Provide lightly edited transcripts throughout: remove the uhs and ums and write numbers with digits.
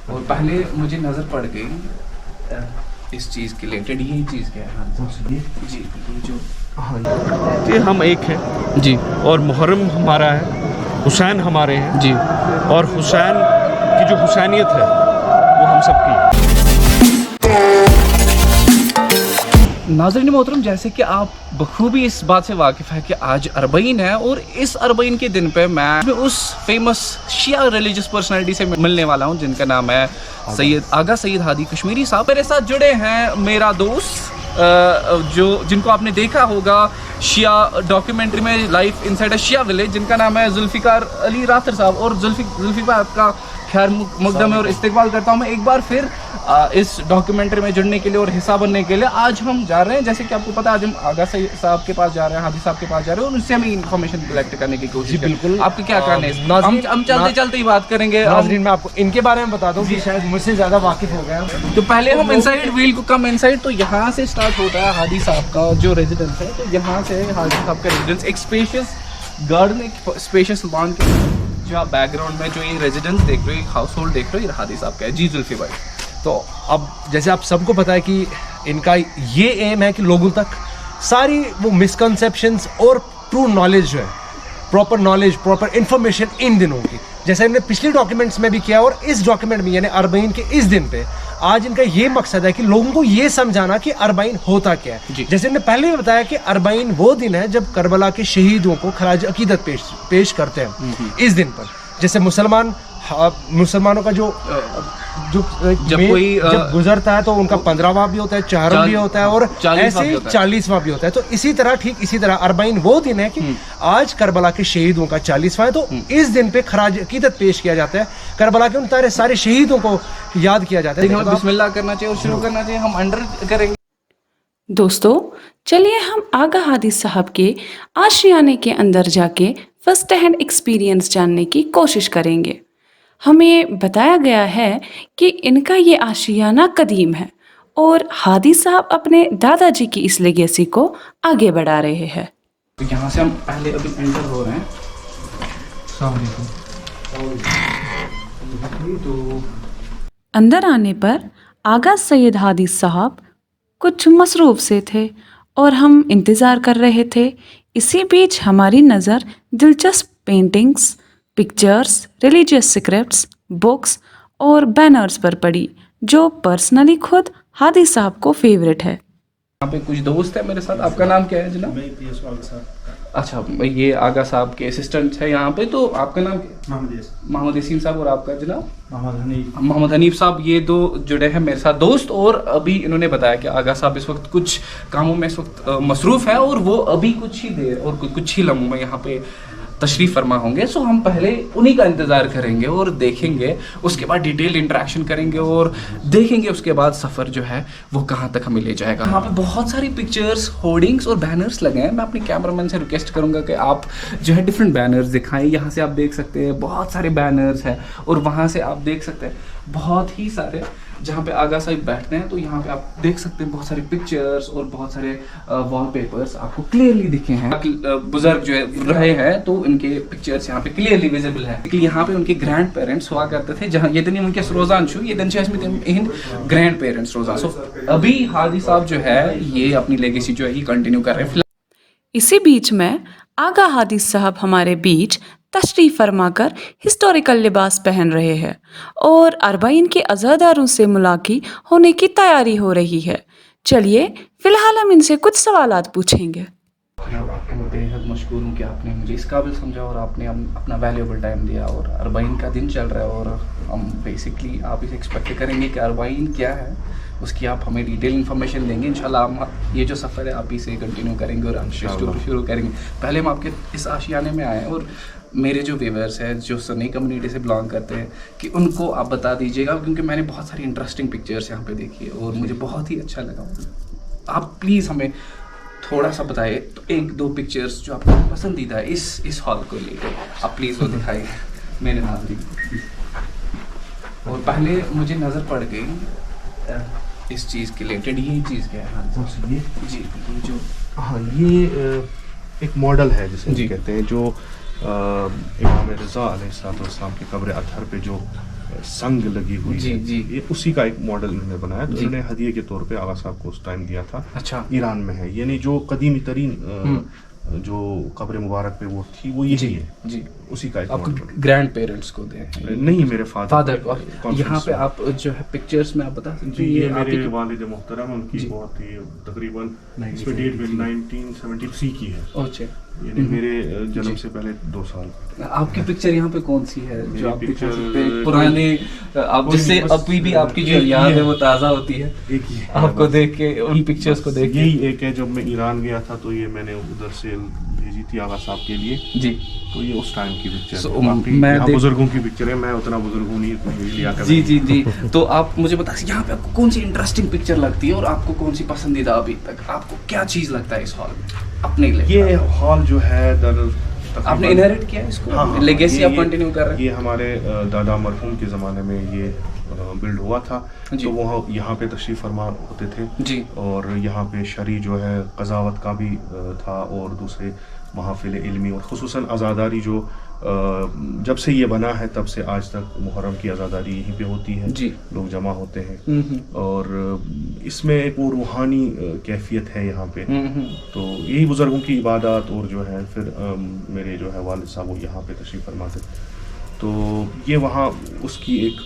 اور پہلے مجھے نظر پڑ گئی اس چیز کے ریلیٹڈ. یہی چیز کیا ہے جی جو کہ ہم ایک ہیں جی اور محرم ہمارا ہے, حسین ہمارے ہیں جی اور حسین کی جو حسینیت ہے وہ ہم سب کی ہے. ناظرین محترم, جیسے کہ آپ بخوبی اس بات سے واقف ہے کہ آج اربعین ہے اور اس اربعین کے دن پہ میں اس فیمس شیعہ ریلیجس پرسنالٹی سے ملنے والا ہوں جن کا نام ہے آغا سید ہادی کشمیری صاحب. میرے ساتھ جڑے ہیں میرا دوست جن کو آپ نے دیکھا ہوگا شیعہ ڈاکیومنٹری میں لائف انسائڈ اے شیعہ ولیج, جن کا نام ہے ذوالفقار علی راتر صاحب. اور ذوالفقار آپ کا خیر مقدم ہے اور استقبال کرتا ہوں میں ایک بار پھر اس ڈاکیومنٹری میں جڑنے کے لیے اور حصہ بننے کے لیے. آج ہم جا رہے ہیں, جیسے کہ آپ کو پتا, آج ہم آغا صاحب کے پاس جا رہے ہیں, ہادی صاحب کے پاس جا رہے ہیں اور ان سے ہم انفارمیشن کلیکٹ کرنے کی کوشش. بالکل, آپ کا کیا کہنا ہے؟ ہم چلتے چلتے ہی بات کریں گے. ناظرین میں آپ کو ان کے بارے میں بتا دوں کہ شاید مجھ سے زیادہ واقف ہو گیا. تو پہلے ہم انسائڈ ویل کو کم انسائڈ, تو یہاں سے اسٹارٹ ہوتا ہے ہادی صاحب کا جو ریزیڈنس ہے. تو یہاں سے ہادی صاحب کا ریزیڈنس ایک اسپیشیس گارڈن, ایک اسپیشیس لان کے جو آپ بیک گراؤنڈ میں جو یہ ریزیڈنس دیکھ رہے ہو, ایک ہاؤس ہولڈ دیکھ رہے ہو, یہ ہادی صاحب کا ہے. جی زلفی بھائی, تو اب جیسے آپ سب کو پتا ہے کہ ان کا یہ ایم ہے کہ لوگوں تک ساری وہ مسکنسیپشنز اور ٹرو نالج جو ہے, پراپر نالج, پراپر انفارمیشن ان دنوں کی, جیسے ہم نے پچھلے ڈاکیومنٹس میں بھی کیا اور اس ڈاکیومنٹ میں یعنی اربعین کے اس دن پہ آج ان کا یہ مقصد ہے کہ لوگوں کو یہ سمجھانا کہ اربعین ہوتا کیا ہے. جیسے ہم نے پہلے بھی بتایا کہ اربعین وہ دن ہے جب کربلا کے شہیدوں کو خراج عقیدت پیش کرتے ہیں اس دن پر. جیسے مسلمانوں کا جو جب گزرتا ہے تو ان کا 15واں بھی ہوتا ہے, 4واں بھی ہوتا ہے اور ایسے ہی 40واں بھی ہوتا ہے. تو اسی طرح ٹھیک اسی طرح اربعین وہ دن ہے کہ آج کربلا کے شہیدوں کا 40واں ہے, تو اس دن پہ خراج عقیدت پیش کیا جاتا ہے, کربلا کے ان سارے شہیدوں کو یاد کیا جاتا ہے. بسم اللہ کرنا چاہیے اور شروع کرنا چاہیے. ہم انڈر کریں گے. دوستو چلیے ہم آغا ہادی صاحب کے آشیانے کے اندر جا کے فرسٹ ہینڈ ایکسپیرینس جاننے کی کوشش کریں گے. ہمیں بتایا گیا ہے کہ ان کا یہ آشیانہ قدیم ہے اور ہادی صاحب اپنے دادا جی کی اس لیگیسی کو آگے بڑھا رہے ہیں. تو یہاں سے ہم پہلے ابھی انٹر ہو رہے ہیں. السلام علیکم. تو اندر آنے پر آغا سید ہادی صاحب کچھ مصروف سے تھے اور ہم انتظار کر رہے تھے. اسی بیچ ہماری نظر دلچسپ paintings, pictures, religious scripts, books اور بینرز پر پڑی جو پرسنلی خود ہادی صاحب کو فیوریٹ ہے. یہاں پہ کچھ دوست ہیں میرے ساتھ. آپ کا نام کیا ہے جناب؟ اچھا, یہ آغا صاحب کے اسسٹنٹ ہے یہاں پہ. تو آپ کا نام کیا؟ محمد یاسین صاحب. اور آپ کا جناب؟ محمد حنیف صاحب. یہ دو جڑے ہیں میرے ساتھ دوست, اور ابھی انہوں نے بتایا کہ آغا صاحب اس وقت کچھ کاموں میں اس وقت مصروف ہیں اور وہ ابھی کچھ ہی دیر اور کچھ ہی لمحوں میں یہاں پہ تشریف فرما ہوں گے. سو ہم پہلے انہی کا انتظار کریں گے اور دیکھیں گے, اس کے بعد ڈیٹیل انٹریکشن کریں گے اور دیکھیں گے اس کے بعد سفر جو ہے وہ کہاں تک ہمیں لے جائے گا. یہاں پہ بہت ساری پکچرز, ہورڈنگس اور بینرز لگے ہیں. میں اپنے کیمرہ مین سے ریکویسٹ کروں گا کہ آپ جو ہے ڈفرینٹ بینرز دکھائیں. یہاں سے آپ دیکھ سکتے ہیں بہت سارے بینرز ہیں اور وہاں سے آپ دیکھ سکتے ہیں بہت ہی سارے جہاں پہ آغا صاحب بیٹھتے ہیں. تو یہاں پہ آپ دیکھ سکتے ہیں بہت سارے پکچرز اور بہت سارے وال پیپرز آپ کو کلیئرلی دکھے ہیں. بزرگ جو رہے ہیں تو ان کے پکچرز یہاں پہ کلیئرلی ویزیبل ہے. یہاں پہ ان کے گرینڈ پیرنٹس ہوا کرتے تھے, جہاں یہ دن ان کے روزان چھو, یہ دن گرینڈ پیرنٹس روزان. سو ابھی ہادی صاحب جو ہے یہ اپنی لیگیسی جو ہے یہ کنٹینیو کر رہے ہیں. اسی بیچ میں آغا ہادی صاحب ہمارے بیچ تشریف فرما کر ہسٹوریکل لباس پہن رہے ہیں اور اربعین کے عزاداروں سے ملاقات ہونے کی تیاری ہو رہی ہے. چلیے فی الحال ہم ان سے کچھ سوالات پوچھیں گے. آپ کو بے حد مشکور ہوں کہ آپ نے مجھے اس قابل سمجھا اور آپ نے اپنا ویلیوبل ٹائم دیا. اور اربعین کا دن چل رہا ہے اور ہم بیسکلی آپ اسے ایکسپیکٹ کریں گے کہ اربعین کیا ہے, اس کی آپ ہمیں ڈیٹیل انفارمیشن دیں گے. انشاءاللہ ہم یہ جو سفر ہے آپ ہی سے کنٹینیو کریں گے اور ہم شروع کریں گے. پہلے ہم آپ کے اس آشیانے میں آئے ہیں اور میرے جو ویورس ہیں جو سنی کمیونٹی سے بلانگ کرتے ہیں کہ ان کو آپ بتا دیجیے گا, کیونکہ میں نے بہت ساری انٹرسٹنگ پکچرس یہاں پہ دیکھی ہے اور مجھے بہت ہی اچھا لگا. آپ پلیز ہمیں تھوڑا سا بتائیے, تو ایک دو پکچرس جو آپ کو پسندیدہ ہے اس ہال کو لے کے آپ پلیز وہ دکھائیے میرے ناظرین. اور پہلے مجھے نظر پڑ گئی اس چیز کے ریلیٹڈ. یہی چیز کیا ہے؟ جی جو ہاں, یہ ایک ماڈل ہے جسے کہتے ہیں جو امام رضا علیہ السلام کی قبر اطہر پہ جو संग लगी हुई जी, है, जी। ये उसी का एक मॉडल इन्होंने बनाया, तो इन्होंने हदिये के तौर पे आगा साहब को उस टाइम दिया था। अच्छा। ईरान में है, यानी जो कदीमी तरीन जो कब्र मुबारक पे वो थी वो यही है जी, उसी का एक आपको मॉडल। ग्रैंड पेरेंट्स को दे नहीं, मेरे फादर को। यहाँ पे आप जो है पिक्चर्स में आप बता सकते जी, हैं ये आप ही मेरे की- वालिद मोहतरम, उनकी बहुत ही तकरीबन इसमें डेट भी 1973 की है, अच्छा, यानी मेरे जन्म से पहले 2 साल। आपकी पिक्चर यहाँ पे कौन सी है मेरी जो आप दिखा पिक्चर सकते हैं? पुराने आप कोई जिससे नहीं, बस अभी भी आपकी जो एक ही याद है। है वो ताज़ा होती है एक ही है, आपको बस। देख के, उन पिक्चर्स को देख के। यही एक है, जब मैं ईरान गया था तो ये मैंने उधर से भेजी थी आगा साहब के लिए, जी, तो ये उस टाइम की पिक्चर So, है। बाकी मैं यहाँ देख- बुजुर्गों की पिक्चर है, मैं उतना बुजुर्ग हूँ नहीं, इतनी लिया कर जी जी जी। तो आप मुझे बता सकते यहाँ पे आपको कौन सी इंटरेस्टिंग पिक्चर लगती है और आपको कौन सी पसंदीदा अभी तक? आपको क्या चीज़ लगता है इस हॉल में अपने लिए? ये हॉल जो है आपने इनहेरिट किया है इसको? हाँ, लेगेसी ये- आप कंटिन्यू कर रहे हैं? ये हमारे दादा मरहूम के ज़माने में ये बिल्ड हुआ था, जी। तो वहाँ यहाँ पे तशरीफ़ फरमा होते थे जी, और यहाँ पे शरी जो है कज़ावत का भी था और दूसरे महफ़िल इल्मी और ख़ुसूसन आज़ादारी जो जब से ये बना है तब से आज तक मुहर्रम की आज़ादारी यहीं पे होती है, जी। लोग जमा होते हैं और इसमें एक वो रूहानी कैफियत है यहाँ पे, तो यही बुज़ुर्गों की इबादत और जो है फिर मेरे जो है वालिद साहब वो यहाँ पे तशरीफ़ फरमाते, तो ये वहाँ उसकी एक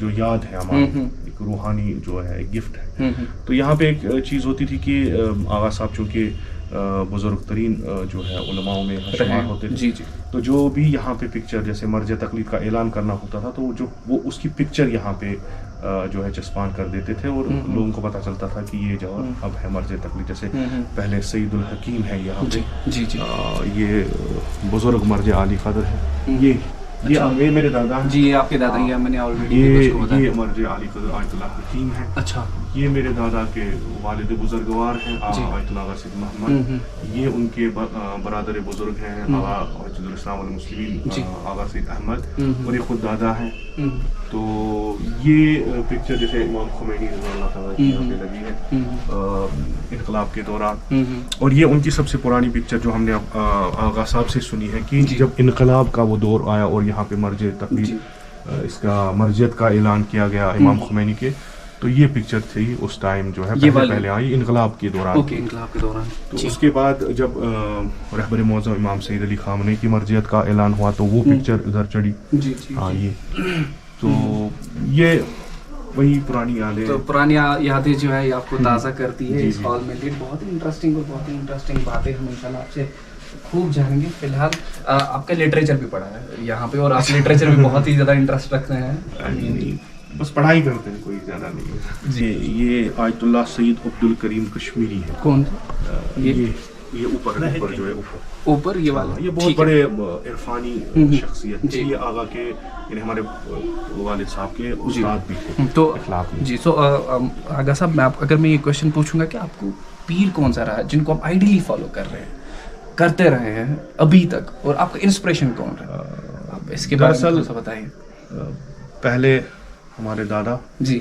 जो याद है हमारी, एक रूहानी जो है एक गिफ्ट है। तो यहाँ पे एक चीज़ होती थी कि आगा साहब चूँकि बुज़ुर्ग तरीन जो है उलमाओं में शुमार होते थे, जी जी, तो जो भी यहाँ पे पिक्चर जैसे मर्ज तकलीद का ऐलान करना होता था तो जो वो उसकी पिक्चर यहाँ पे जो है चस्पान कर देते थे और लोगों को पता चलता था कि ये जो अब है मर्ज तकलीद, जैसे पहले सईदुल हकीम है यहाँ पे, जी जी, ये बुजुर्ग मर्ज आली कदर है, ये मेरे दादा हैं, जी ये आपके दादा ही हैं, मैंने ऑलरेडी ये मर्ज आली कदर आयतुल्लाह हकीम है। अच्छा, ये मेरे दादा के वालिद बुजुर्गवार हैं आयतुल्लाह रशीद मोहम्मद, ये उनके बरादर बुजुर्ग हैं आगा वजदुल इस्लाम वल मुस्लिमीन आगा सईद अहमद, और ये खुद दादा हैं। तो ये पिक्चर जैसे इमाम खुमैनी रज़ियल्लाहु ताला की यहाँ पे लगी है इनकलाब के दौरान, और ये उनकी सबसे पुरानी पिक्चर जो हमने आगा साहब से सुनी है कि जब इनकलाब का वो दौर आया और यहाँ पे मर्ज तकलीद इसका मर्जियत का ऐलान किया गया इमाम खुमैनी के, तो ये पिक्चर थी उस टाइम जो है पहले आई इनकलाब के दौरान। ओके, इनकलाब के दौरान। तो उसके बाद जब रहबर मौज़म इमाम सईद अली ख़ामनेई की मर्जियत का ऐलान हुआ तो वो पिक्चर इधर चढ़ी। जी जी, हाँ, ये तो ये वही पुरानी यादें, तो पुरानी यादें जो है ये आपको ताज़ा करती है जी, इस जी। हॉल में। बहुत ही इंटरेस्टिंग और बहुत ही इंटरेस्टिंग बातें हम इंशाल्लाह आपसे खूब जानेंगे। फिलहाल आपका लिटरेचर भी पढ़ा है यहाँ पे और आप लिटरेचर में बहुत ही ज़्यादा इंटरेस्ट रखते हैं। बस पढ़ाई करते हैं, कोई ज़्यादा नहीं। जी, ये आयतुल्लाह सईद अब्दुल करीम कश्मीरी है। कौन? ये ऊपर जो है ऊपर ये वाला? ये बहुत बड़े इरफानी शख्सियत जी। है, ये आगा के यानी हमारे वालिद साहब के उस्ताद भी थे तो इखलाक में। जी, सो आगा साहब अगर मैं ये क्वेश्चन पूछूंगा कि आपको पीर कौन सा रहा है जिनको आप आइडियली फॉलो कर रहे हैं, करते रहे हैं अभी तक, और आपका इंस्पिरेशन कौन रहा? आप इसके बारे में दरअसल थोड़ा सा बताइए। पहले हमारे दादा जी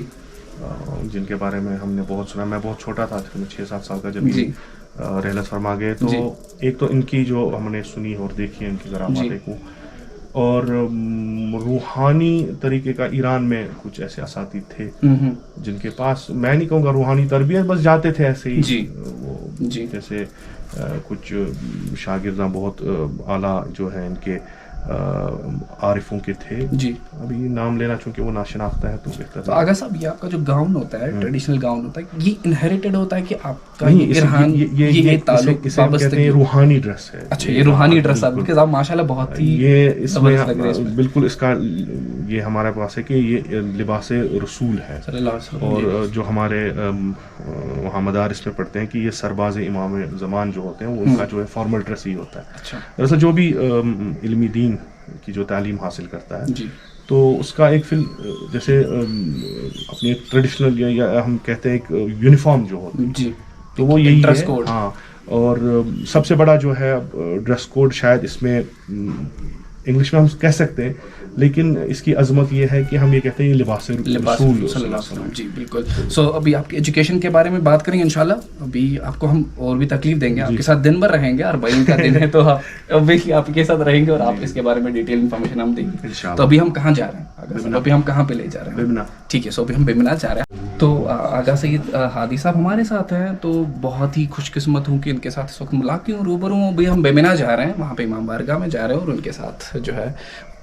जिनके बारे में हमने बहुत सुना, मैं बहुत छोटा था, 6-7 साल का जब ये रहलत फरमा गए, तो एक तो इनकी जो हमने सुनी और देखी इनकी ज़राअत को, और रूहानी तरीके का ईरान में कुछ ऐसे असातिद थे जिनके पास, मैं नहीं कहूँगा रूहानी तरबियत, बस जाते थे ऐसे ही जी। वो जी। जैसे कुछ शागिर्दां बहुत आला जो है इनके आरिफों के थे। जी, अभी नाम लेना चूंकि वो नाशनाख्ता है तो बेहतर तो आगा साहब ये आपका जो गाउन होता है, ट्रेडिशनल गाउन होता है, ये इनहेरिटेड होता है कि आपका नहीं, इरहान ये ताल्लुक इसे कहते हैं रूहानी ड्रेस है। अच्छा, ये रूहानी ड्रेस आप बिकॉज़ आप माशाल्लाह बहुत ही ये इसमें जबरदस्त लग रहे हैं इसमें। बिल्कुल इसका ये हमारे पास है कि ये लिबास रसूल है, सल्लल्लाहु अलैहि वसल्लम। और जो हमारे वहाँ मदारिस में पढ़ते हैं कि ये सरबाज इमाम ज़मान जो होते हैं वो उनका जो है फॉर्मल ड्रेस ही होता है। अच्छा, दरअसल जो भी इल्मी दीन की जो तालीम हासिल करता है जी, तो उसका एक जैसे अपनी एक ट्रेडिशनल या हम कहते हैं एक यूनिफॉर्म जो होता है, जी, तो वो यही ड्रेस है। कोड। हाँ, और सबसे बड़ा जो है ड्रेस कोड शायद इसमें इंग्लिश में हम कह सकते हैं, लेकिन इसकी अजमत ये है कि हम ये कहते हैं ये लिबास रसूल सल्लल्लाहु अलैहि वसल्लम। जी बिल्कुल। सो अभी आपकी एजुकेशन के बारे में बात करेंगे इंशाल्लाह। अभी आपको हम और भी तकलीफ देंगे, आपके साथ दिन भर रहेंगे, 40 का दिन है तो ऑब्वियसली आपके साथ रहेंगे और आप इसके बारे में डिटेल इन्फॉर्मेशन हम देंगे। तो अभी हम कहाँ जा रहे हैं, अभी हम कहाँ पे ले जा रहे हैं? ठीक है, सो अभी हम बेमिना जा रहे हैं। तो आगा सैयद हादी साहब हमारे साथ हैं, तो बहुत ही खुशकिस्मत हूँ कि इनके साथ इस वक्त मुलाकात हूँ, रूबरू हूँ। अभी हम बेमिना जा रहे हैं, वहाँ पे इमाम बारगाह में जा रहे हैं और उनके साथ जो है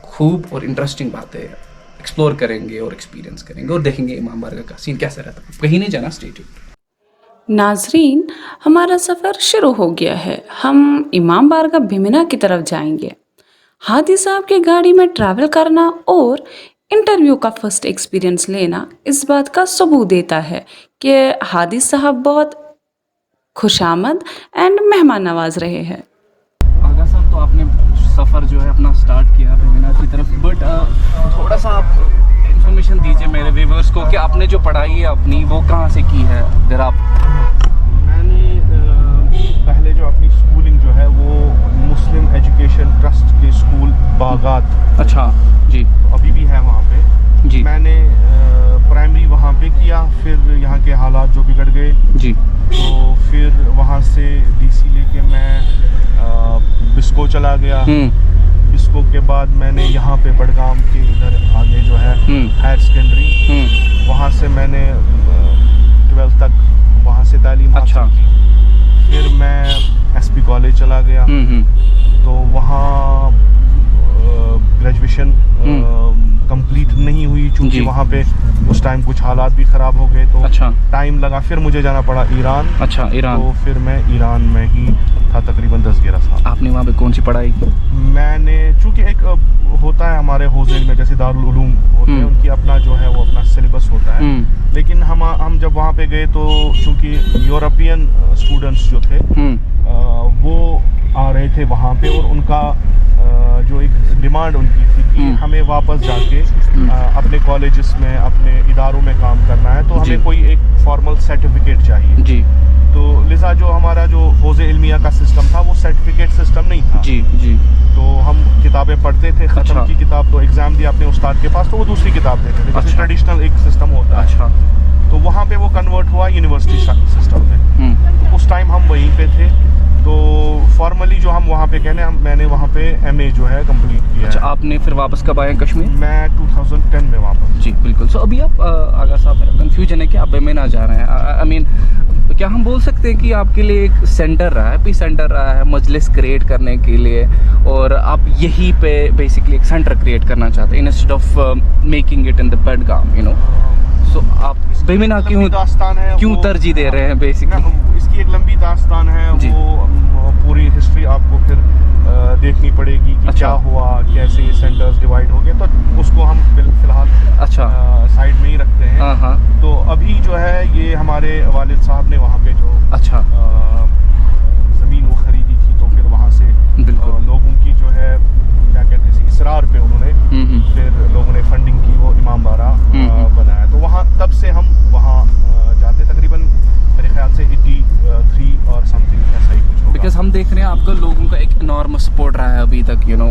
खूब और इंटरेस्टिंग बातें एक्सप्लोर करेंगे और एक्सपीरियंस करेंगे और देखेंगे इमाम बारगाह का सीन कैसा रहता है। कहीं नहीं जाना, स्टे ट्यून्ड। नाजरीन, हमारा सफ़र शुरू हो गया है। हम इमाम बारगाह बेमिना की तरफ जाएंगे। हादी साहब की गाड़ी में ट्रैवल करना और इंटरव्यू का फर्स्ट एक्सपीरियंस लेना इस बात का सबूत देता है कि हादी साहब बहुत खुशामद एंड मेहमान नवाज रहे हैं। आगा साहब, तो आपने सफ़र जो है अपना स्टार्ट किया बेमिना की तरफ, बट थोड़ा सा आप इन्फॉर्मेशन दीजिए मेरे व्यूअर्स को कि आपने जो पढ़ाई है अपनी वो कहाँ से की है। अगर आप मैंने पहले जो अपनी स्कूलिंग जो है वो मुस्लिम एजुकेशन ट्रस्ट के स्कूल बागात, अच्छा जी, तो अभी भी है वहाँ पे जी, मैंने प्राइमरी वहाँ पे किया, फिर यहाँ के हालात जो बिगड़ गए जी, तो फिर वहाँ से डीसी लेके मैं बिस्को चला गया। बिस्को के बाद मैंने यहाँ पे बड़गाम के इधर आगे जो है हायर सेकेंडरी, वहाँ से मैंने 12th तक वहाँ से तालीम हासिल की। फिर मैं एसपी कॉलेज चला गया, तो वहाँ ग्रेजुएशन कंप्लीट नहीं हुई चूँकि वहाँ पे उस टाइम कुछ हालात भी ख़राब हो गए, तो टाइम लगा। फिर मुझे जाना पड़ा ईरान। अच्छा, ईरान। तो फिर मैं ईरान में ही था तकरीबन 10-11 साल। आपने वहाँ पे कौन सी पढ़ाई की? मैंने चूँकि एक होता है हमारे हौज़ेल में जैसे दारुल उलूम होते हैं, उनकी अपना जो है वो अपना सिलेबस होता है, लेकिन हम जब वहाँ पे गए तो चूँकि यूरोपियन स्टूडेंट्स जो थे वो आ रहे थे वहाँ पे, और उनका जो एक डिमांड उनकी थी कि हमें वापस जाके अपने कॉलेजेस में अपने इदारों में काम करना है, तो हमें कोई एक फॉर्मल सर्टिफिकेट चाहिए जी। तो लिजा जो हमारा जो हौज़े इल्मिया का सिस्टम था वो सर्टिफिकेट सिस्टम नहीं था जी जी। तो हम किताबें पढ़ते थे, ख़त्म की किताब तो एग्ज़ाम दिया अपने उस्ताद के पास तो वो दूसरी किताब देते थे, जैसे ट्रेडिशनल एक सिस्टम होता है। तो वहाँ पे वो कन्वर्ट हुआ यूनिवर्सिटी सिस्टम में, तो उस टाइम हम वहीं पे थे। तो फॉर्मली जो हम वहाँ पे कहने मैंने वहाँ पे MA जो है कंप्लीट किया। अच्छा, आपने फिर वापस कब आए कश्मीर? मैं 2010 में वापस। जी बिल्कुल। सो अभी आप आगा साहब, मेरा कन्फ्यूजन है कि आप बेमिना जा रहे हैं। आई मीन क्या हम बोल सकते हैं कि आपके लिए एक सेंटर रहा है, सेंटर रहा है मजलिस क्रिएट करने के लिए, और आप यहीं पे बेसिकली एक सेंटर क्रिएट करना चाहते हैं instead of making it in the Budgam, you know. So आप बेमिना क्यों तरजीह दे रहे हैं बेसिकली? इसकी एक लंबी दास्तान है, वो पूरी हिस्ट्री आपको फिर देखनी पड़ेगी कि क्या हुआ, कैसे ये सेंटर्स डिवाइड हो गए, तो उसको हम फिलहाल साइड में ही रखते हैं। तो अभी जो है ये हमारे वालिद साहब ने वहाँ पे जो ज़मीन वो ख़रीदी थी, तो फिर वहाँ से लोगों की जो है क्या कहते हैं इसरार पे उन्होंने फिर लोगों ने फंडिंग की, वो इमाम बारगाह बनाया। तो वहाँ तब से हम वहाँ जाते, तकरीबन मेरे ख्याल से 83 और समथिंग ऐसा ही कुछ होगा। बिकॉज हम देख रहे हैं आपका लोगों का एक इनॉर्मस सपोर्ट रहा है अभी तक, यू नो।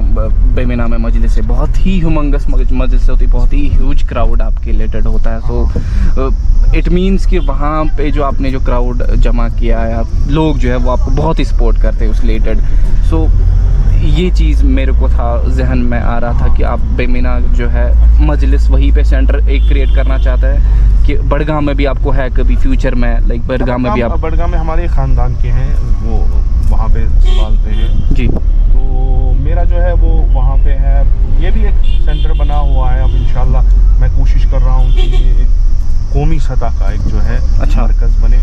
बेमिना में मजलिस से बहुत ही ह्यूमंगस मजलिस होती है, बहुत ही ह्यूज क्राउड आपके रिलेटेड होता है। सो इट मीन्स कि वहाँ पे जो आपने जो क्राउड जमा किया है, लोग जो है वो आपको बहुत ही सपोर्ट करते हैं उस रिलेटेड। सो ये चीज़ मेरे को था जहन में आ रहा था कि आप बेमिना जो है मजलिस वहीं पे सेंटर एक क्रिएट करना चाहता है कि बड़गाम में भी आपको है कभी फ्यूचर में, लाइक बड़गाम में भी आप? बड़गाम में हमारे ख़ानदान के हैं, वो वहाँ पे संभालते हैं जी। तो मेरा जो है वो वहाँ पे है, ये भी एक सेंटर बना हुआ है। अब इंशाल्लाह मैं कोशिश कर रहा हूँ कि ये एक कौमी सतह का एक जो है मरकज़ बने,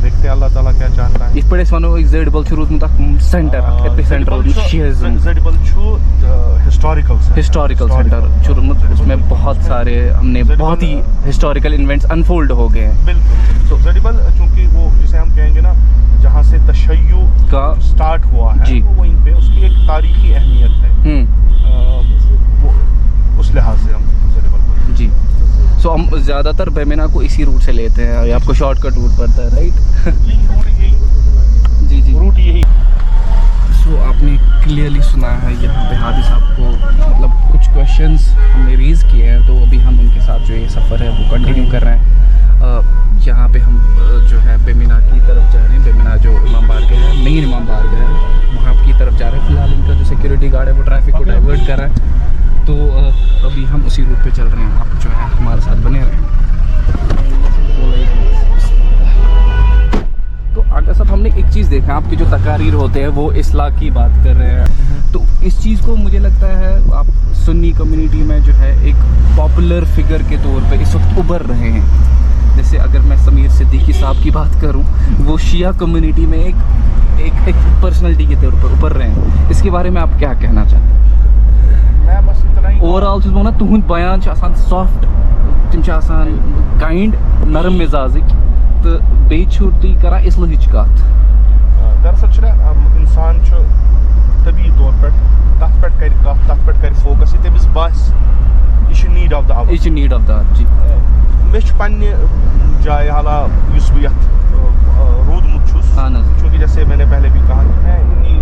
देखते हैं अल्लाह ताला क्या चाहता है। इस पर इसवानो एक ज़ेडबल शुरू में तक सेंटर एपिसेंटर ज़ेडबल छू हिस्टोरिकल सेंटर शुरू में, उसमें बहुत सारे हमने बहुत ही हिस्टोरिकल इवेंट्स अनफोल्ड हो गए हैं। बिल्कुल। तो ज़ेडबल चूँकि वो जिसे हम कहेंगे ना जहाँ से तशय्युअ का स्टार्ट हुआ है जी, तो वहीं पे उसकी एक तारीखी अहमियत है, वो उस लिहाज से हम ज़ेडबल जी। सो हम ज़्यादातर बेमिना को इसी रूट से लेते हैं, आपको शॉर्टकट रूट पड़ता है, राइट? यही रूट, यही जी जी रूट यही। सो तो आपने क्लियरली सुना है यहाँ पे हादी साहब को मतलब कुछ क्वेश्चंस हमने रेज़ किए हैं, तो अभी हम उनके साथ जो ये सफ़र है वो कंटिन्यू कर रहे हैं। यहाँ पे हम जो है बेमिना की तरफ जा रहे हैं। बेमिना जो इमाम बारगाह है, मेन इमाम बारगाह है, वहाँ की तरफ जा रहे हैं। फ़िलहाल इनका जो सिक्योरिटी गार्ड है वो ट्रैफिक को डाइवर्ट कर रहा है, तो अभी हम उसी रूट पे चल रहे हैं। आप जो है हमारे साथ बने रहें। तो आगा साहब, हमने एक चीज़ देखा, आपके जो तकारीर होते हैं वो इस्लाह की बात कर रहे हैं, तो इस चीज़ को मुझे लगता है आप सुन्नी कम्युनिटी में जो है एक पॉपुलर फिगर के तौर पे इस वक्त उभर रहे हैं। जैसे अगर मैं समीर सिद्दीकी साहब की बात करूं, वो शिया कम्युनिटी में एक पर्सनैलिटी के तौर पर उभर रहे हैं। इसके बारे में आप क्या कहना चाहते हैं? मैं बस इतना ही ओवरऑल चीज़ ना तुहद बयान सॉफ्ट, तुम काइंड नरम मिजाजिक, तो बेई करा इस्लाहिच कत। दरअसल इंसान तभी तौर पर तथ पे फोकस तमिस बास यह नीड ऑफ द आवर, यह नीड ऑफ द जी। मे पन्ने जाए हाला युस बह रूदमुत छुस, चूँकि जैसे मैंने पहले भी कहा कि मैं इन्हीं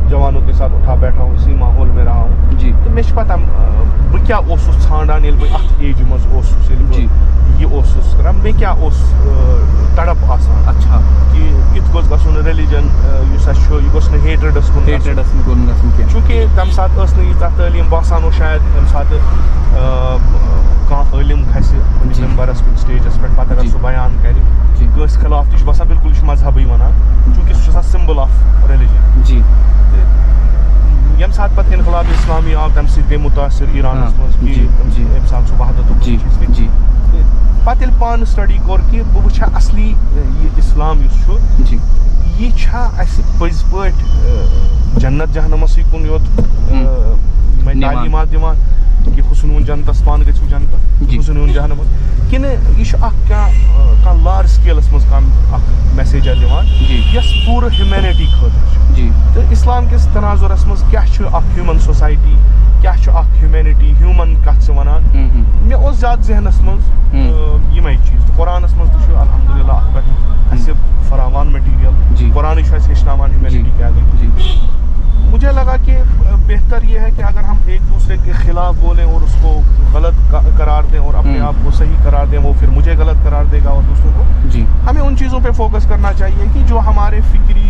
जवानों के साथ उठा बैठा हूँ, इसी माहौल में रहा हूँ जी। तो मे पता बह क्या ान ये बह अत एज मज यह करान, मे क्या तड़प आसान। अच्छा, कि इत गोस गसन रिलीजन यह गोस हेट्रेडस कुन चूँकि तम सात तालीम बसान शायद तम सात इलम खस मेम्बरस कुछ स्टेजस पे पता अगर सह बयान कर खिलाफ तह बसान बिल्कुल मजहबी वनान, चूँकि सह सिंबल ऑफ रिलीजन जी। यम सात पत इनकलाब इस्लामी आव तम सह गई मुतासर ईरानस मज यम सात सह वहदत पत पान स्टडी कोर कि बह वुछा असली इस्लाम जी यह पज पे जन्नत जहनमस कुन योत तालीमात दिवान कि हुसन जन्नतस पान गो जन्नत हुसन जहनमस कि क्या लार्ज स्केलस मज मैसेज दिवान यस पूरा ह्यूमैनिटी खतर जी। तो इस्लाम किस तनाजुरस मज क्या ह्यूमन सोसाइटी, क्या ह्यूमैनिटी ह्यूमन कत वनान, मे ज्यादा जहनस मज यमे चीज़। तो कुरानस मज अल्हम्दुलिल्लाह पे फरावान मटीरियल, कुरान हेचनावान ह्यूमैनिटी क्या गई। मुझे लगा कि बेहतर ये है कि अगर हम एक दूसरे के खिलाफ बोलें और उसको गलत करार दें और अपने आप को सही करार दें, वो फिर मुझे गलत करार देगा और दूसरों को जी। हमें उन चीज़ों पे फोकस करना चाहिए कि जो हमारे फिक्री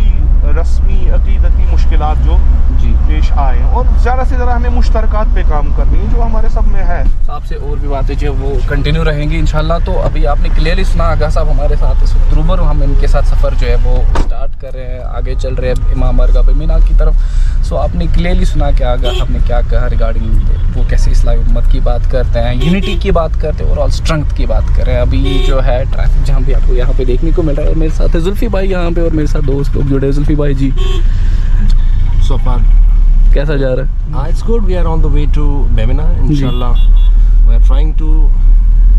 रस्मी अकीदती मुश्किलात जो जी पेश आए, और ज़्यादा से ज़्यादा हमें मुश्तरकात पे काम करनी है जो हमारे सब में है। साहब से और भी बातें जो वो कंटिन्यू रहेंगी इंशाल्लाह। तो अभी आपने क्लियरली सुना, आगा साहब हमारे साथ इस वक्त रूबरू, हम इनके साथ सफ़र जो है वो स्टार्ट कर रहे हैं, आगे चल रहे हैं इमाम बारगाह बेमिना की तरफ। सो आपने क्लियरली सुना कि आगा साहब ने क्या कहा रिगार्डिंग वो कैसे इस्लामी उम्मत की बात करते हैं, यूनिटी की बात करते हैं, ओवरऑल स्ट्रेंथ की बात कर रहे हैं। अभी जो है ट्रैफिक जहाँ भी आपको यहाँ पे देखने को मिल रहा है, और मेरे साथ है जुल्फी भाई यहाँ पे, और मेरे साथ दोस्त लोग जुड़े हैं। जुल्फी भाई जी, So far, कैसा जा रहा है? It's good. We are on the way to Bemina, inshallah. We are trying to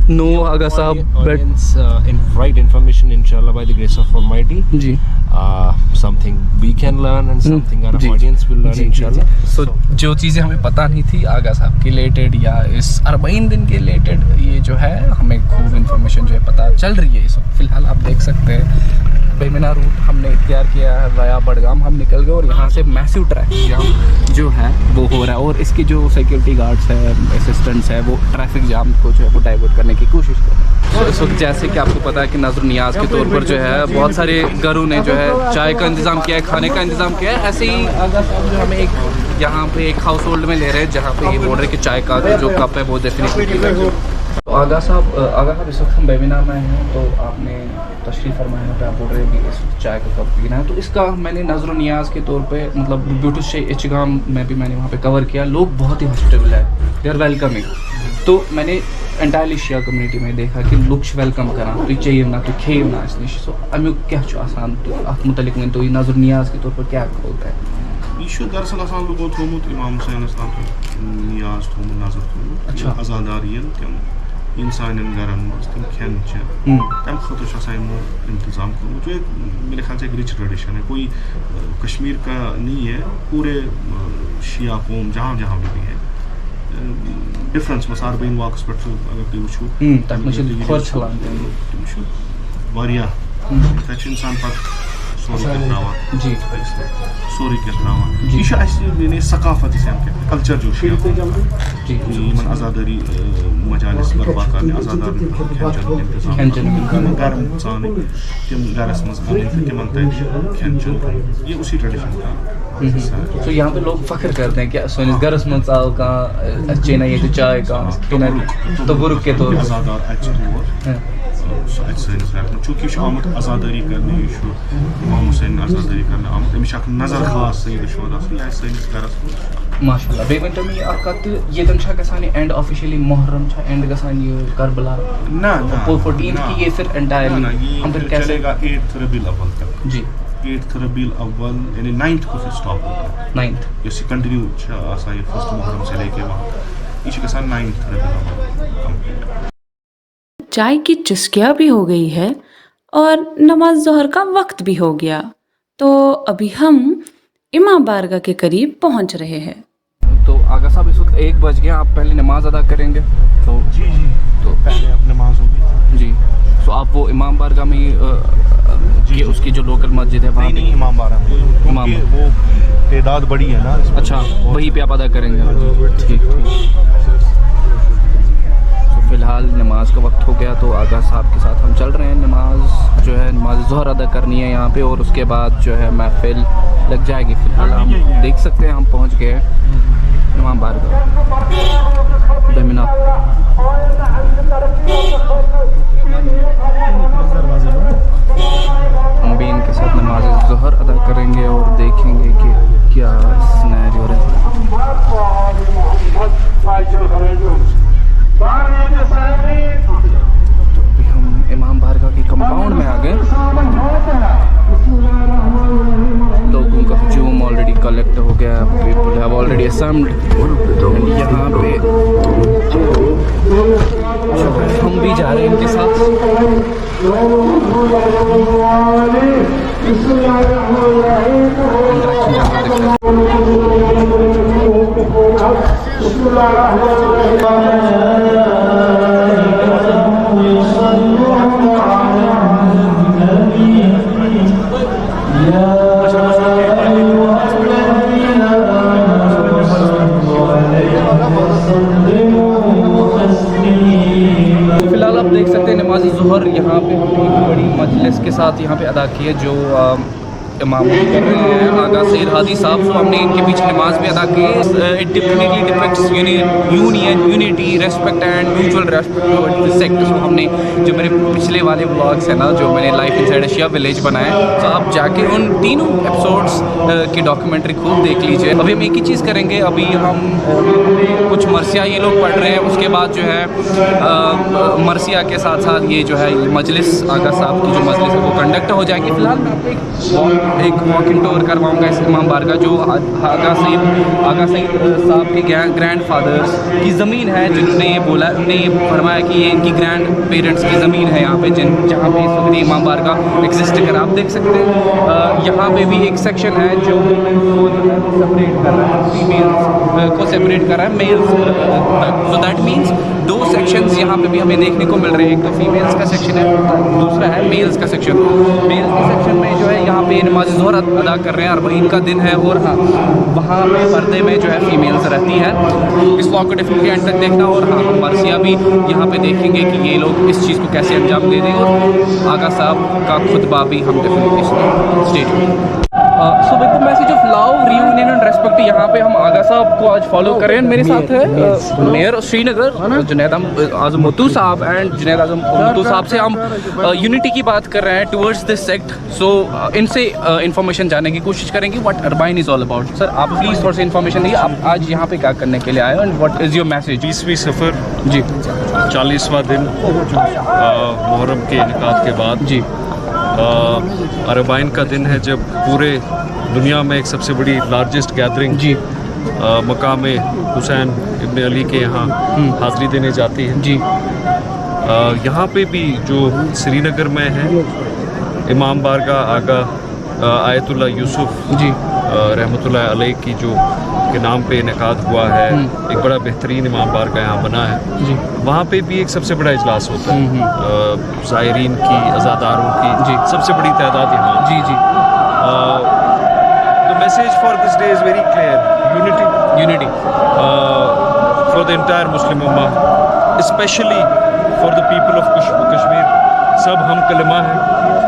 know Aga Sahab, audience, right information, inshallah, by the grace of Almighty. Ji. Something we can learn and something our audience will learn, inshallah. So जो चीज़ें हमें पता नहीं थी आगा साहब के related या इस 40 दिन के रिलेटेड, ये जो है हमें खूब इन्फॉर्मेशन जो है पता चल रही है इस वक्त। फ़िलहाल आप देख सकते हैं बेमिना रूट हमने इख्तियार किया है, वाया बडगाम हम निकल गए, और यहाँ से मैसिव ट्रैफिक जाम जो है वो हो रहा है, और इसके जो सिक्योरिटी गार्ड्स है, असिस्टेंट्स है, वो ट्रैफिक जाम को जो है वो डाइवर्ट करने की कोशिश कर रहे हैं। तो इस वक्त जैसे कि आपको पता है कि नज़र नियाज के तौर पर जो है बहुत सारे घरों ने जो है चाय का इंतज़ाम किया है, खाने का इंतज़ाम किया है। ऐसे ही आगा साहब जो हमें एक यहाँ पे एक हाउस होल्ड में ले रहे हैं जहाँ पे ये बोल रहे हैं कि चाय का जो कप है वो डेफिनेटली। तो आगा साहब इस वक्त हम बेमिना में हैं, तो आपने तशरीफ़ फरमाया यहाँ पे, आप बोल रहे हैं कि इस वक्त चाय का कप पीना है, तो इसका मैंने नज़र नियाज के तौर पे मतलब ब्यूटिश इचगाम में भी मैंने वहाँ पे कवर किया। लोग बहुत ही हॉस्पिटेबल है, दे आर वेलकमिंग। तो मैंने एंटायरली शिया कम्युनिटी में देखा कि लोग वेलकम करा, तु चेयिव ना, तु खेव ना इस नश। सो अमुक क्या आसान, तो अत मुतलिक वन तो नज़र नियाज के तौर पर क्या होता है? यह दरअसल आसान लोगों थोमुत इमाम हुसैन नियाज थोमुत नजर थोमुत। अच्छा, आज़ादारियन तम इंसान घरन मज तम खेन तम खतर इंतजाम कर्मुत। जो मेरे ख्याल से एक रिच ट्रेडिशन है, कोई कश्मीर का नहीं है, पूरे शिया कौम जहाँ जहाँ भी है डिफरेंस मसार बेन वाक्स पे अगर तुम वुचो वारिया इंसान पत سورُے کینٛہہ ترٛاوان جی سورُے کینٛہہ ترٛاوان یہِ چھُ اَسہِ یعنی ثقافت یُس یعنی کلچر جو چھُ جی یِمن آزادٲری مجالس برپا کرنہِ آزادارن کھٮ۪ن چٮ۪ن انتظام گرم ژانٕنۍ تِم گرس منٛز اَنٕنۍ تہٕ تِمن تَتہِ کھٮ۪ن چٮ۪ن یہِ اُسی ٹریڈِشن کا تو یہاں پہ لوگ فخر کرتے ہیں کہ سٲنِس گرس منٛز ژاو کانٛہہ اَسہِ چیٚیہِ نا ییٚتہِ چاے کانٛہہ تبرُک کے طور آزادار اَتہِ چھِ تور سُہ اَتہِ سٲنِس گرس منٛز چوٗنٛکہِ یہِ چھُ آمُت آزادٲری کرنہِ یہِ چھُ اِمام حُسین آزادٲری کرنہِ آمُت أمِس چھِ اکھ نظر خاص سید شہدا سُنٛد یہِ آسہِ سٲنِس گرس منٛز ماشاء اللہ بیٚیہِ ؤنۍتو مےٚ یہِ اکھ کتھ تہٕ ییٚتٮ۪ن چھا گژھان یہِ اینڈ آفِشلی محرم چھا اینڈ گژھان یہِ کربلا نہ 14th کی یہ پھر انٹائرلی ہم پھر کیسے چلے گا 8 ربیع الاول تک جی 8 ربیع الاول یعنی 9th کو پھر سٹاپ ہوگا 9th یۄس یہِ کنٹِنیوٗ چھِ آسان یہِ فٔسٹ محرم سے لے کے وہاں یہ چھِ گژھان 9th ربیع الاول کمپلیٹ. چائے کی چسکیاں بھی ہو گئی ہے اور نماز ظہر کا وقت بھی ہو گیا تو ابھی ہم امام بارگاہ کے قریب پہنچ رہے ہیں. تو آغا صاحب اس وقت 1 بج گیا آپ پہلے نماز ادا کریں گے تو جی تو پہلے اب نماز ہوگی جی تو آپ وہ امام بارگاہ میں یہ اس کی جو لوکل مسجد ہے وہاں نہیں امام بارگاہ میں کیونکہ وہ تعداد بڑی ہے نا اچھا وہیں پہ آپ ادا کریں گے ٹھیک تو فی الحال نماز کا وقت ہو گیا تو آغا صاحب کے ساتھ ہم چل رہے ہیں نماز جو ہے نماز ظہر ادا کرنی ہے یہاں پہ اور اس کے بعد جو ہے محفل لگ جائے گی. فی الحال ہم دیکھ سکتے ہیں ہم پہنچ گئے امام بارگاہ دمنا. ہم بھی ان کے ساتھ نماز ظہر ادا کریں گے اور دیکھیں گے کہ کیا سینیریو رہتا ہے. ابھی ہم امام بارگاہ کے کمپاؤنڈ میں آ گئے. لوگوں کا ہجوم آلریڈی کلیکٹ ہو گیا. People have already assembled. یہاں پہ ہم بھی جا رہے ہیں ان کے ساتھ. فی الحال آپ دیکھ سکتے ہیں نماز ظہر یہاں پہ ہم ایک بڑی مجلس کے ساتھ یہاں پہ ادا کی ہے جو امام کر رہے ہیں آغا سید ہادی صاحب. سو ہم نے ان کے پیچھے نماز بھی ادا کی. It definitely depicts unity respect and mutual respect toward this sect. So ہم نے جو میرے پچھلے والے بلاگس ہیں نا جو میں نے لائف ان سائڈ اشیا ولیج بنائے تو آپ جا کے ان تینوں ایپیسوڈس کی ڈاکیومنٹری خوب دیکھ لیجیے. ابھی ہم ایک ہی چیز کریں گے. ابھی ہم کچھ مرثیہ یہ لوگ پڑھ رہے ہیں اس کے بعد جو ہے مرثیہ کے ساتھ ساتھ یہ جو ہے مجلس آغا صاحب کی جو مجلس ہے وہ کنڈکٹ ہو جائے گی. فی الحال میں آپ کو ایک واکنگ ٹور کرواؤں گا اس امام بارگاہ جو آغا سید صاحب کے گرینڈ فادرس کی زمین ہے جنہوں نے یہ بولا انہوں نے یہ فرمایا کہ یہ ان کی گرینڈ پیرنٹس کی زمین ہے یہاں پہ جہاں پہ اس وقت امام بارگاہ ایگزسٹ کر. آپ دیکھ سکتے ہیں یہاں پہ بھی ایک سیکشن ہے جو سپریٹ کر رہا ہے فیمیلس کو سپریٹ کر رہا ہے میلس تک. سو دیٹ مینس 2 سیکشنز یہاں پہ بھی ہمیں دیکھنے کو مل رہے ہیں. ایک تو فیمیلس کا سیکشن ہے دوسرا ہے میلس کا سیکشن. میلس کے سیکشن میں جو ہے یہاں پہ نماز ظہر ادا کر رہے ہیں اور وہی ان کا دن ہے. اور ہاں وہاں پہ پردے میں جو ہے فیمیلس رہتی ہیں. اس بلاگ کو ڈیفینیٹلی اینڈ تک دیکھنا. اور ہاں ہم مرثیہ بھی یہاں پہ دیکھیں گے کہ یہ لوگ اس چیز کو کیسے انجام دے دیں اور آغا صاحب کا خطبہ بھی ہم ڈیفینیٹلی سنیں. سو بالکل message of love reunion and respect. یہاں پہ ہم آغا صاحب کو آج فالو کر رہے ہیں. میرے ساتھ ہے میئر شری نگر جنید اعظم متو صاحب اینڈ جنید اعظم متو صاحب سے ہم یونٹی کی بات کر رہے ہیں ٹورڈز دس سیکٹ. سو ان سے انفارمیشن جاننے کی کوشش کریں گے واٹ اربائن از آل اباؤٹ. سر آپ پلیز تھوڑا سا انفارمیشن دیجیے. آپ آج یہاں پہ کیا کرنے کے لیے آئے and what is your message. 20ویں سفر جی 40واں دن محرم کے انعقاد کے بعد جی اربعین کا دن ہے جب پورے دنیا میں ایک سب سے بڑی لارجسٹ گیدرنگ جی مقام حسین ابن علی کے یہاں حاضری دینے جاتی ہے. جی یہاں پہ بھی جو سری نگر میں ہے امام بارگاہ آغا آیت اللہ یوسف جی रहमतुल्लाह अलैह की जो के नाम पे इनेकाद हुआ है, एक बड़ा बेहतरीन इमाम बारगाह यहाँ बना है जी। वहाँ पे भी एक सबसे बड़ा इजलास होता है ज़ायरीन की, अज़ादारों की जी। सबसे बड़ी तादाद यहाँ। जी जी। The message for this day is very clear: unity for the entire Muslim Ummah, especially for the people of Kashmir. सब हम कलमा है,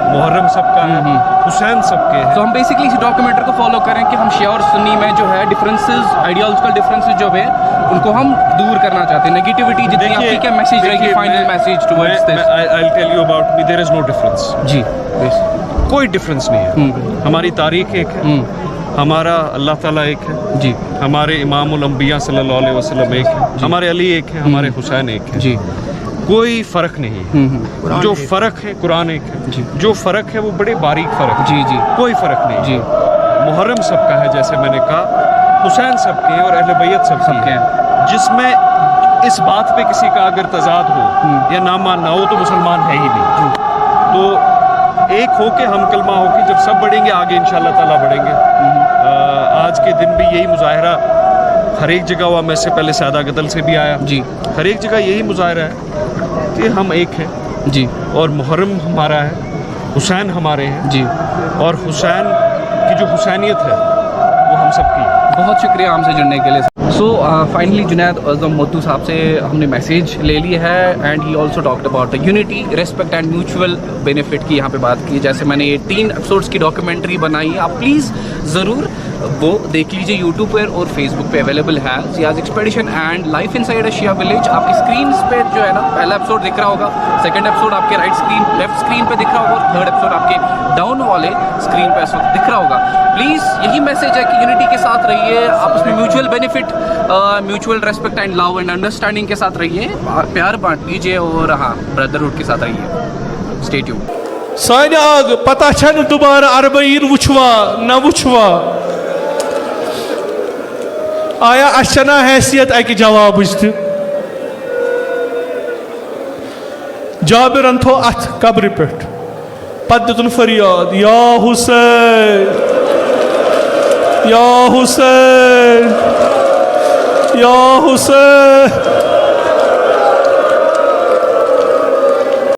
मुहर्रम सबका है, हुसैन सबके हैं। तो हम बेसिकली इस डॉक्यूमेंट्री को फॉलो करें कि हम शिया और सुन्नी में जो है डिफरेंसेस, आइडियोलॉजिकल डिफरेंसेस जो है उनको हम दूर करना चाहते हैं। नेगेटिविटी जितनी आपकी क्या मैसेज रहेगी, final message towards this? I'll tell you about me, there is no difference. जी yes. कोई डिफरेंस नहीं है। हमारी तारीख एक है, हमारा अल्लाह ताला एक है जी हमारे इमामुल अंबिया सल्लल्लाहु अलैहि वसल्लम एक है, हमारे अली एक है, हमारे हुसैन एक है जी। कोई फ़र्क नहीं है। जो फ़र्क है कुरान एक है, जो फ़र्क है वो बड़े बारीक फ़र्क है। जी जी कोई फ़र्क नहीं जी। मुहर्रम सबका है जैसे मैंने कहा, हुसैन सबके हैं और अहले बैत सबके हैं। जिसमें इस बात पे किसी का अगर तजाद हो या ना मानना हो तो मुसलमान है ही नहीं। तो एक हो के हम कलमा हो के जब सब बढ़ेंगे आगे इंशाअल्लाह ताला बढ़ेंगे। आज के दिन भी यही मुजाहरा हर एक जगह हुआ। मैं इससे पहले सादा गदल से भी आया जी। हर एक जगह यही मुजाहरा है कि हम एक हैं जी और मुहर्रम हमारा है, हुसैन हमारे हैं जी। और हुसैन की जो हुसैनियत है वो हम सबकी है। बहुत शुक्रिया हमसे जुड़ने के लिए। सो फाइनली जुनैद आज़म मोतू साहब से हमने मैसेज ले ली है and he also talked about the unity, respect and mutual benefit की यहाँ पे बात की। जैसे मैंने ये 3 एपिसोड्स की डॉक्यूमेंट्री बनाई है, आप प्लीज़ ज़रूर वो देख लीजिए। यूट्यूब पर और फेसबुक पे अवेलेबल है। सियाज expedition and life inside a Shia village. आपकी स्क्रीन पे जो है ना पहला एपिसोड दिख रहा होगा, सेकंड एपिसोड आपके लेफ्ट स्क्रीन पे दिख रहा होगा और थर्ड एपिसोड आपके डाउन वाले स्क्रीन पे इस वक्त दिख रहा होगा। प्लीज़ यही मैसेज है कि यूनिटी के साथ रहिए, आपस में mutual benefit, mutual respect and love and understanding के साथ रहिए, प्यार बांट लीजिए और हाँ ब्रदरहुड के साथ रहिए। Stay tuned. साने आग पता छन दोबारा अरबईन वुछवा न वुछवा आया अशना हैसियत अक जवाब जाबिरन थो अथ कब्र पे पत दितुन फरियाद या हुसैन या हुसैन या हुसैन।